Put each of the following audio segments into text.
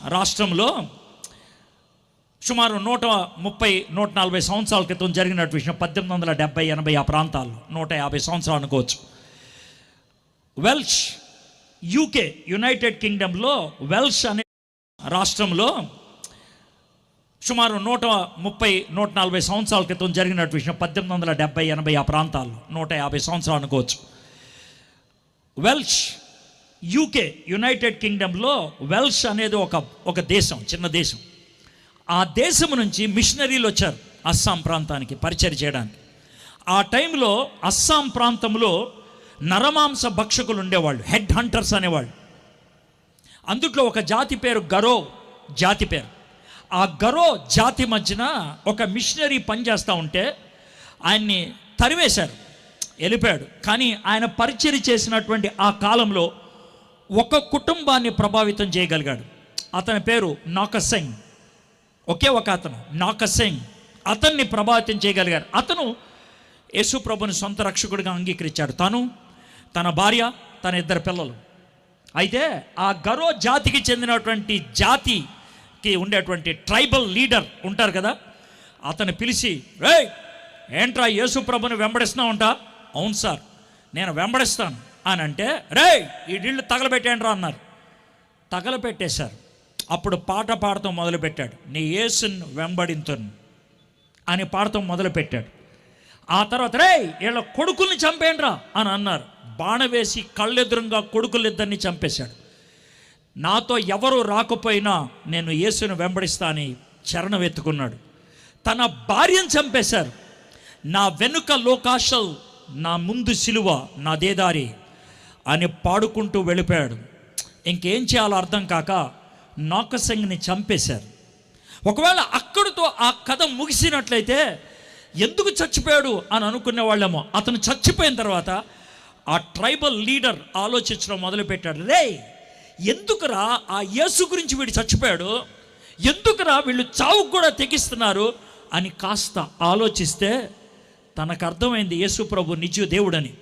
రాష్ట్రంలో సుమారు 130-140 సంవత్సరాల క్రితం జరిగినట్టు విషయం. 1870-80 ఆ ప్రాంతాల్లో 150 సంవత్సరాలు అనుకోవచ్చు. వెల్ష్ యూకే యునైటెడ్ కింగ్డమ్లో వెల్ష్ అనే రాష్ట్రంలో సుమారు 130-140 సంవత్సరాల క్రితం జరిగినట్టు విషయం. 1870-80 ఆ ప్రాంతాల్లో 150 సంవత్సరాలు అనుకోవచ్చు. వెల్ష్ యూకే యునైటెడ్ కింగ్డమ్లో వెల్ష్ అనేది ఒక దేశం, చిన్న దేశం. ఆ దేశం నుంచి మిషనరీలు వచ్చారు అస్సాం ప్రాంతానికి పరిచయం చేయడానికి. ఆ టైంలో అస్సాం ప్రాంతంలో నరమాంస భక్షకులు ఉండేవాళ్ళు, హెడ్ హంటర్స్ అనేవాళ్ళు. అందుట్లో ఒక జాతి పేరు గరో జాతి పేరు. ఆ గరో జాతి మధ్యన ఒక మిషనరీ పనిచేస్తూ ఉంటే ఆయన్ని తరివేశారు, వెళ్ళిపోయాడు. కానీ ఆయన పరిచయం చేసినటువంటి ఆ కాలంలో ఒక కుటుంబాన్ని ప్రభావితం చేయగలిగాడు. అతని పేరు నాకసెంగ్. ఒకే ఒక అతను నాకసెంగ్, అతన్ని ప్రభావితం చేయగలిగారు. అతను యేసు ప్రభుని సొంత రక్షకుడిగా అంగీకరించాడు. తను, తన భార్య, తన 2 పిల్లలు. అయితే ఆ గరో జాతికి చెందినటువంటి జాతికి ఉండేటువంటి ట్రైబల్ లీడర్ ఉంటారు కదా, అతను పిలిచి, రేయ్ ఏంట్రా యేసు ప్రభుని వెంబడిస్తున్నావు అంట? అవును సార్ నేను వెంబడిస్తాను అని అంటే, రేయ్ ఈ నీళ్ళు తగలబెట్టేంట్రా అన్నారు. తగలబెట్టేశారు. అప్పుడు పాట పాడటం మొదలుపెట్టాడు. నీ యేసుని వెంబడింతును అని పాడటం మొదలుపెట్టాడు. ఆ తర్వాత రేయ్ వీళ్ళ కొడుకుల్ని చంపేండ్రా అని అన్నారు. బాణవేసి కళ్ళెదురుగా కొడుకులిద్దరిని చంపేశాడు. నాతో ఎవరు రాకపోయినా నేను యేసుని వెంబడిస్తా అని చరణం ఎత్తుకున్నాడు. తన భార్యను చంపేశారు. నా వెనుక లోకాశల్, నా ముందు సిలువ, నా దేదారి అని పాడుకుంటూ వెళ్ళిపోయాడు. ఇంకేం చేయాలో అర్థం కాక నాకసెంగ్ని చంపేశారు. ఒకవేళ అక్కడితో ఆ కథ ముగిసినట్లయితే ఎందుకు చచ్చిపోయాడు అని అనుకునే వాళ్ళేమో. అతను చచ్చిపోయిన తర్వాత ఆ ట్రైబల్ లీడర్ ఆలోచించడం మొదలుపెట్టాడు. రే ఎందుకురా ఆ యేసు గురించి వీడు చచ్చిపోయాడు, ఎందుకురా వీళ్ళు చావుకు కూడా తెగిస్తున్నారు అని కాస్త ఆలోచిస్తే తనకు అర్థమైంది యేసు ప్రభు నిజ దేవుడని.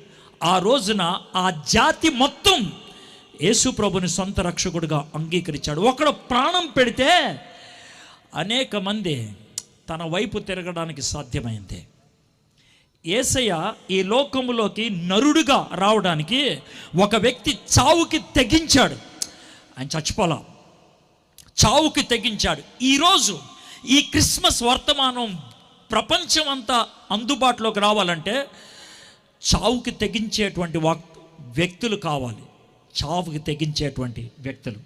ఆ రోజున ఆ జాతి మొత్తం యేసు ప్రభుని సొంత రక్షకుడిగా అంగీకరించాడు. ఒకడు ప్రాణం పెడితే అనేక మంది తన వైపు తిరగడానికి సాధ్యమైంది. యేసయ్య ఈ లోకములోకి నరుడుగా రావడానికి ఒక వ్యక్తి చావుకి తెగించాడు. ఆయన చచ్చిపోలా, చావుకి తెగించాడు. ఈరోజు ఈ క్రిస్మస్ వర్తమానం ప్రపంచం అంతా అందుబాటులోకి రావాలంటే చావుకి తెగించేటువంటి వ్యక్తులు కావాలి. చావుకి తెగించేటువంటి వ్యక్తులు.